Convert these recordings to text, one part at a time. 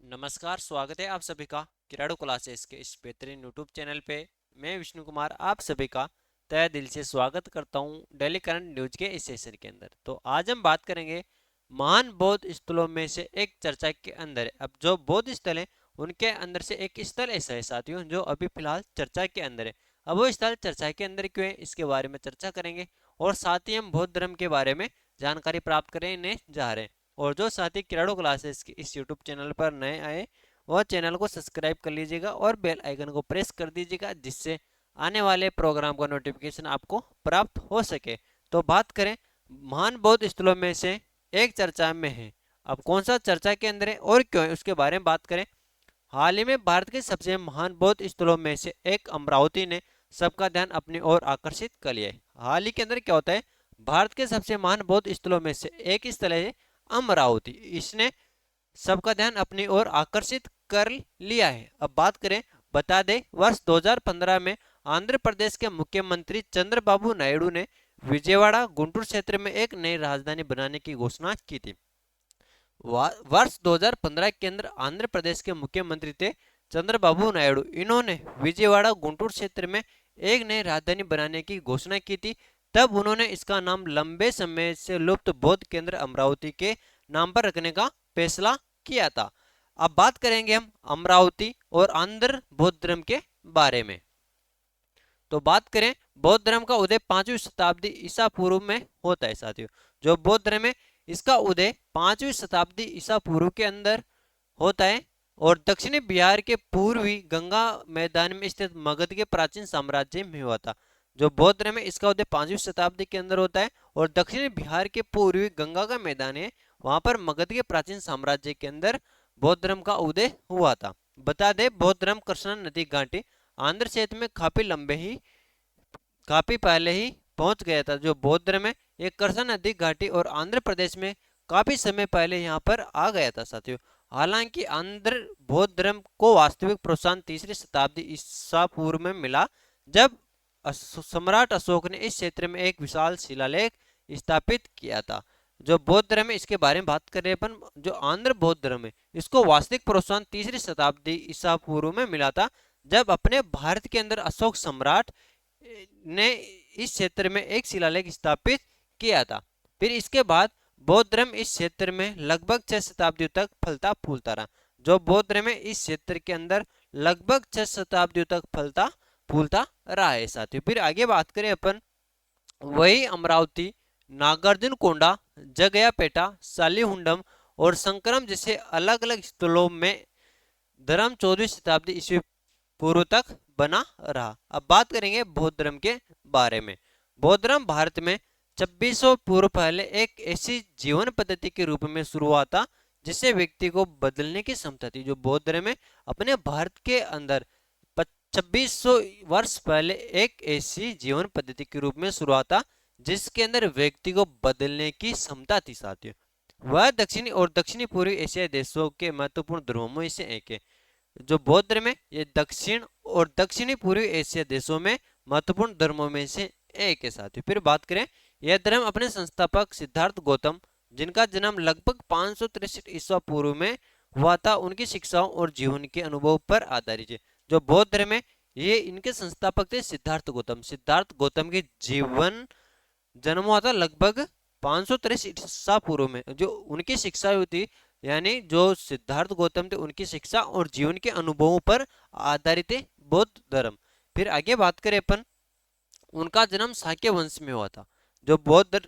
नमस्कार, स्वागत है आप सभी का किराड़ू क्लासेस के इस बेहतरीन यूट्यूब चैनल पे। मैं विष्णु कुमार आप सभी का तहे दिल से स्वागत करता हूँ डेली करंट न्यूज के इस सेशन के अंदर। तो आज हम बात करेंगे महान बौद्ध स्थलों में से एक चर्चा के अंदर। अब जो बौद्ध स्थल है उनके अंदर से एक स्थल ऐसा है साथियों जो अभी फिलहाल चर्चा के अंदर है। अब वो स्थल चर्चा के अंदर क्यों है इसके बारे में चर्चा करेंगे और साथ ही हम बौद्ध धर्म के बारे में जानकारी प्राप्त करने जा रहे हैं। और जो साथी किराड़ो क्लासेस के इस यूट्यूब चैनल पर नए आए वह चैनल को सब्सक्राइब कर लीजिएगा और बेल आइकन को प्रेस कर दीजिएगा जिससे आने वाले प्रोग्राम का नोटिफिकेशन आपको प्राप्त हो सके। तो बात करें महान बौद्ध स्थलों में से एक चर्चा में है। अब कौन सा चर्चा के अंदर है और क्यों है उसके बारे में बात करें। हाल ही में भारत के सबसे महान बौद्ध स्थलों में से एक अमरावती ने सबका ध्यान अपनी ओर आकर्षित कर लिया है। हाल ही के अंदर क्या होता है, भारत के सबसे महान बौद्ध स्थलों में से एक स्थल है अमरावती। इसने सबका ध्यान अपनी ओर आकर्षित कर लिया है। अब बात करें, बता दें वर्ष 2015 में आंध्र प्रदेश के मुख्यमंत्री चंद्रबाबू नायडू ने विजयवाड़ा गुंटूर क्षेत्र में एक नई राजधानी बनाने की घोषणा की थी। वर्ष 2015 के अंदर आंध्र प्रदेश के मुख्यमंत्री थे चंद्रबाबू नायडू। इन्होंने विजयवाड़ा गुंटूर क्षेत्र में एक नई राजधानी बनाने की घोषणा की थी। तब उन्होंने इसका नाम लंबे समय से लुप्त बौद्ध केंद्र अमरावती के नाम पर रखने का फैसला किया था। अब बात करेंगे हम अमरावती और आंध्र बौद्ध धर्म के बारे में। तो बात करें, बौद्ध धर्म का उदय 5वीं शताब्दी ईसा पूर्व में होता है साथियों। जो बौद्ध धर्म है इसका उदय 5वीं शताब्दी ईसा पूर्व के अंदर होता है और दक्षिणी बिहार के पूर्वी गंगा मैदान में स्थित मगध के प्राचीन साम्राज्य में हुआ था। जो बौद्ध धर्म है इसका उदय 5वीं शताब्दी के अंदर होता है और दक्षिणी बिहार के पूर्वी गंगा का मैदान है वहां पर मगध के प्राचीन साम्राज्य के अंदर बौद्ध धर्म का उदय हुआ था। बता दें बौद्ध धर्म कृष्णा नदी घाटी आंध्र क्षेत्र में काफी पहले ही पहुंच गया था। जो बौद्ध धर्म है ये कृष्णा नदी घाटी और आंध्र प्रदेश में काफी समय पहले यहाँ पर आ गया था साथियों। हालांकि आंध्र बौद्ध धर्म को वास्तविक प्रोत्साहन 3री शताब्दी ईसा पूर्व में मिला जब सम्राट अशोक ने इस क्षेत्र में एक विशाल शिलालेख स्थापित किया था। जो बौद्ध धर्म है इसके बारे में बात करें अपन, जो आंध्र बौद्ध धर्म है इसको वास्तविक प्रोत्साहन 3री शताब्दी ईसा पूर्व में मिला था जब अपने भारत के अंदर अशोक सम्राट ने इस क्षेत्र में एक शिलालेख स्थापित किया था। फिर इसके बाद बौद्ध धर्म इस क्षेत्र में लगभग 6 शताब्दियों तक फलता फूलता रहा। जो बौद्ध धर्म है इस क्षेत्र के अंदर लगभग 6 शताब्दियों तक फलता फूलता रहा है साथियों। फिर आगे बात करें अपन, वही अमरावती, नागार्जुन कोंडा, जगयापेटा, सालीहुंडम और संकरम जैसे अलग अलग स्थलों में धर्म 14वीं शताब्दी ईस्वी पूर्व तक बना रहा। अब बात करेंगे बौद्ध धर्म के बारे में। बौद्ध धर्म भारत में 2600 पूर्व पहले एक ऐसी जीवन पद्धति के रूप में शुरू हुआ था जिससे व्यक्ति को बदलने की क्षमता थी। जो बौद्ध धर्म है अपने भारत के अंदर 2600 वर्ष पहले एक ऐसी जीवन पद्धति के रूप में शुरू हुआ था जिसके अंदर व्यक्ति को बदलने की क्षमता थी साथियों। वह दक्षिणी और दक्षिणी पूर्वी एशियाई देशों के महत्वपूर्ण धर्मों में से एक है। जो बौद्ध धर्म है ये दक्षिण और दक्षिणी पूर्वी एशिया देशों में महत्वपूर्ण धर्मों में से एक है साथियों। फिर बात करें, यह धर्म अपने संस्थापक सिद्धार्थ गौतम जिनका जन्म लगभग 563 ईसा पूर्व में हुआ था उनकी शिक्षाओं और जीवन के अनुभव पर आधारित है। जो बौद्ध धर्म है ये इनके संस्थापक थे सिद्धार्थ गौतम। सिद्धार्थ गौतम के जीवन जन्म हुआ था लगभग 563 ईसा पूर्व में। जो उनकी शिक्षा हुई थी यानी जो सिद्धार्थ गौतम थे उनकी शिक्षा और जीवन के अनुभवों पर आधारित है बौद्ध धर्म। फिर आगे बात करें अपन, उनका जन्म शाक्य वंश में हुआ था। जो बौद्ध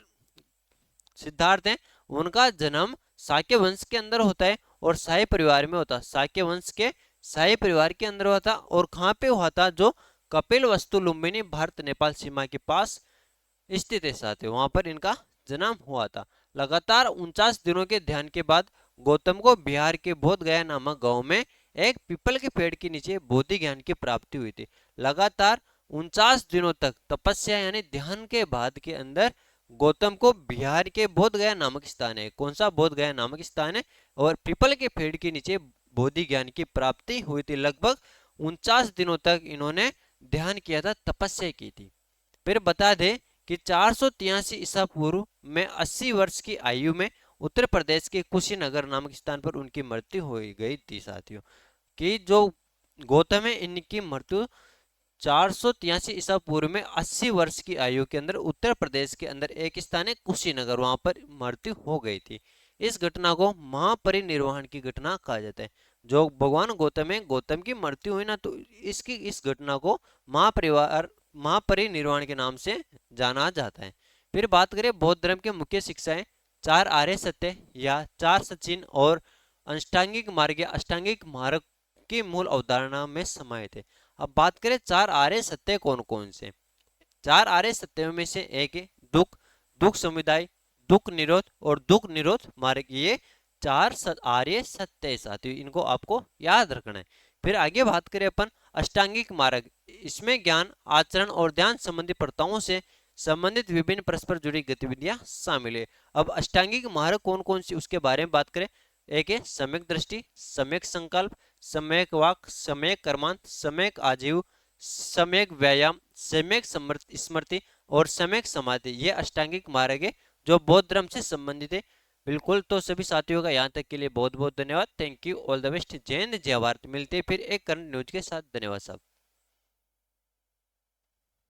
सिद्धार्थ हैं उनका जन्म शाक्य वंश के अंदर होता है और शाही परिवार में होता है। शाक्य वंश के शाही परिवार के अंदर हुआ था और कहाँ पे हुआ था, जो कपिल वस्तु लुम्बिनी भारत नेपाल सीमा के पास स्थित है साथियों, वहां पर इनका जन्म हुआ था। लगातार 49 दिनों के ध्यान के बाद गौतम को बिहार के बोध गया नामक गांव में एक पीपल के पेड़ के नीचे बोधि ज्ञान की प्राप्ति हुई थी। लगातार 49 दिनों तक तपस्या यानी ध्यान के बाद के अंदर गौतम को बिहार के बोध गया नामक स्थान है, कौन सा बोध गया नामक स्थान है, और पीपल के पेड़ के नीचे बोधि ज्ञान की प्राप्ति हुई थी। लगभग 49 दिनों तक इन्होंने ध्यान किया था, तपस्या की थी। फिर बता दें कि 483 ईसा पूर्व में 80 वर्ष की आयु में उत्तर प्रदेश के कुशीनगर नामक स्थान पर उनकी मृत्यु हो गई थी साथियों। कि जो गौतम है इनकी मृत्यु 483 ईसा पूर्व में 80 वर्ष की आयु के अंदर उत्तर प्रदेश के अंदर एक स्थान है कुशीनगर, वहां पर मृत्यु हो गई थी। इस घटना को महापरिनिर्वाण की घटना कहा जाता है। जो भगवान गौतम है, गौतम की मृत्यु हुई ना, तो इसकी इस घटना को महापरिनिर्वाण के नाम से जाना जाता है। फिर बात करें बौद्ध धर्म के मुख्य शिक्षाएं, चार आर्य सत्य या चार सचिन और अष्टांगिक मार्ग या अष्टांगिक मार्ग की मूल अवधारणा में समाहित है। अब बात करें चार आर्य सत्य कौन कौन से। चार आर्य सत्यों में से एक है दुख, दुख समुदाय, दुख निरोध और दुख निरोध मार्ग। ये चार आर्य सत्य साथियों, इनको आपको याद रखना है। फिर आगे बात करें अपन अष्टांगिक मार्ग, इसमें ज्ञान, आचरण और ध्यान संबंधी प्रथाओं से संबंधित विभिन्न परस्पर जुड़ी गतिविधियां शामिल है। अब अष्टांगिक मार्ग कौन कौन सी उसके बारे में बात करें। एक है सम्यक दृष्टि, सम्यक संकल्प, सम्यक वाक, सम्यक कर्मांत, सम्यक आजीव, सम्यक व्यायाम, सम्यक स्मृति और सम्यक समाधि। ये अष्टांगिक मार्ग है जो बौद्ध धर्म से संबंधित है। बिल्कुल, तो सभी साथियों का यहाँ तक के लिए बहुत बहुत धन्यवाद। Thank you, all the best. जय हिंद, जय भारत। मिलते हैं फिर एक करंट न्यूज के साथ। धन्यवाद साहब।